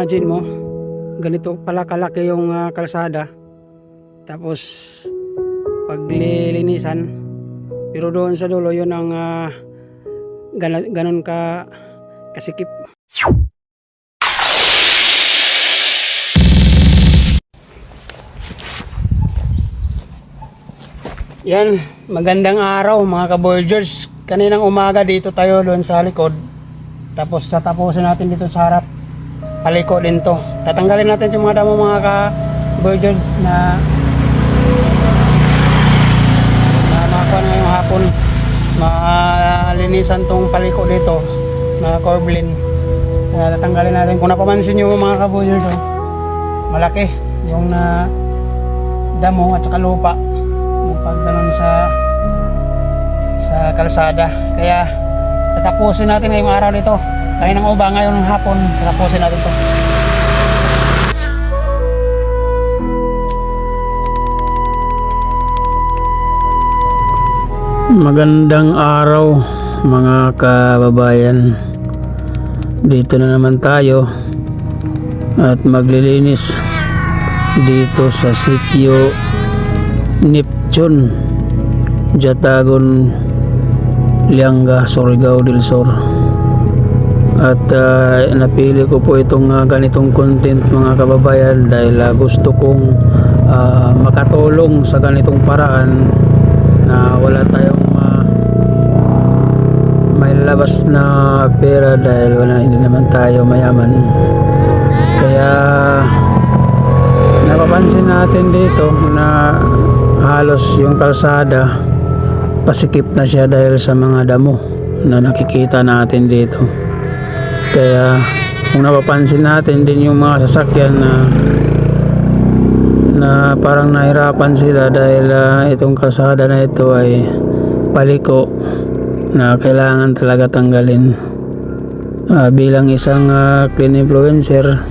imagine mo, ganito pala kalaki yung kalsada. Tapos paglilinisan, pero doon sa dulo yun ang ganon ka kasikip. Yan, magandang araw mga ka-Voyagers. Kaninang umaga dito tayo doon sa likod. Tapos tatapusin natin dito sa harap. Paliko din to. Tatanggalin natin yung mga damo mga ka-Voyagers na makuha na ngayong hapon. Malinisan tong paliko dito na Corblin. Tatanggalin natin. Kung napamansin nyo mga ka-Voyagers, malaki yung damo at saka lupa pag ganun sa kalsada. Kaya tatapusin natin ngayong araw dito. Kain ng uba ngayon ng hapon, tatapusin natin to. Magandang araw mga kababayan. Dito na naman tayo at maglilinis dito sa sitio Neptune, Jatagon, Lianga, Surigao del Sur. At napili ko po itong ganitong content mga kababayan dahil gusto kong makatulong sa ganitong paraan na wala tayong may labas na pera dahil hindi naman tayo mayaman. Kaya napapansin natin dito na halos yung kalsada pasikip na siya dahil sa mga damo na nakikita natin dito. Kaya kung napapansin natin din yung mga sasakyan na parang nahirapan sila dahil itong kalsada na ito ay paliko na kailangan talaga tanggalin. Bilang isang clean influencer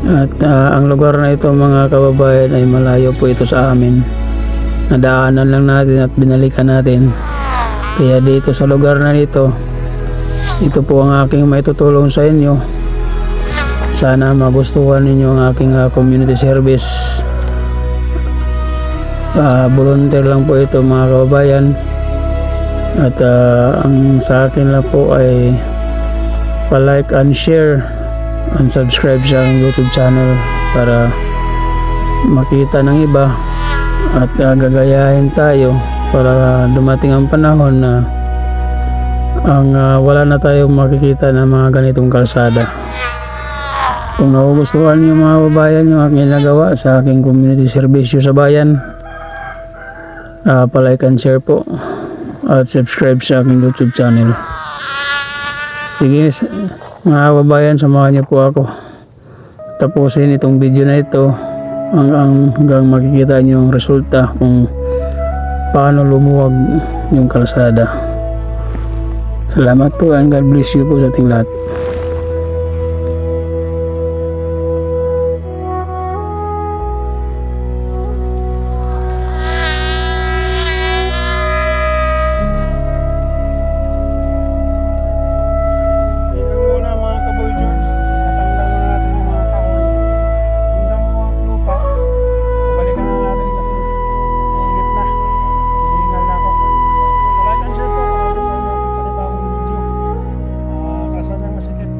at ang lugar na ito mga kababayan ay malayo po ito sa amin. Nadaanan lang natin at binalikan natin. Kaya dito sa lugar na ito po ang aking maitutulong sa inyo. Sana magustuhan ninyo ang aking community service. Volunteer lang po ito mga kababayan. At ang sa akin lang po ay pa-like and share and subscribe sa aking YouTube channel para makita ng iba at gagayahin tayo para dumating ang panahon na wala na tayong makikita ng mga ganitong kalsada. Kung nagugustuhan niyo mga kababayan yung aking ginagawa sa aking community service sa bayan, pa-like and share po at subscribe sa aking YouTube channel. Sige mga kababayan, samahan niyo po ako tapusin itong video na ito hanggang makikita niyo yung resulta kung paano lumuwag yung kalsada. Salamat po and God bless you po sa ating lahat. Masikip.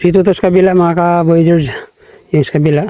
Dito to sa kabila mga ka-Voyagers, yung sa kabila.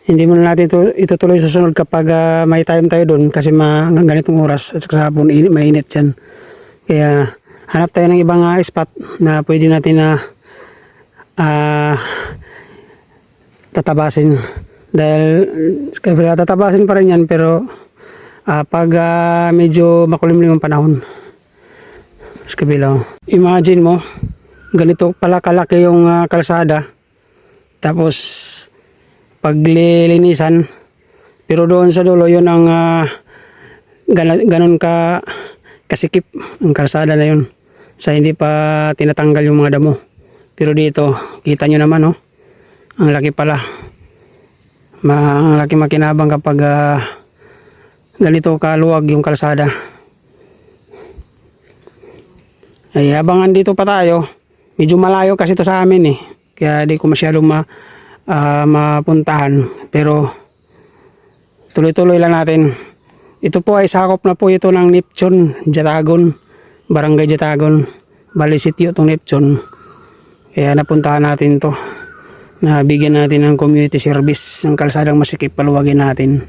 Hindi muna natin itutuloy sa sunod kapag may time tayo doon kasi ganitong oras at saka hapon mainit dyan. Kaya hanap tayo ng ibang spot na pwede natin na tatabasin. Dahil kaya tatabasin pa rin yan pero pag medyo makulimlim ang panahon. Sa kabila. Imagine mo, ganito pala kalaki yung kalsada. Tapos paglilinisan, pero doon sa dulo yun ang ganon kasikip ang kalsada na yun sa hindi pa tinatanggal yung mga damo. Pero dito kita nyo naman ang laki pala, ang laki makinabang kapag ganito kaluwag yung kalsada. Ay habang andito pa tayo, medyo malayo kasi ito sa amin kaya di ko masyadong mapuntahan, pero tuloy-tuloy lang natin. Ito po ay sakop na po ito ng Neptune, Jatagon, Barangay Jatagon, Bali Sitio itong Neptune. Kaya napuntahan natin to, na bigyan natin ng community service ng kalsadang masikip, paluwagin natin.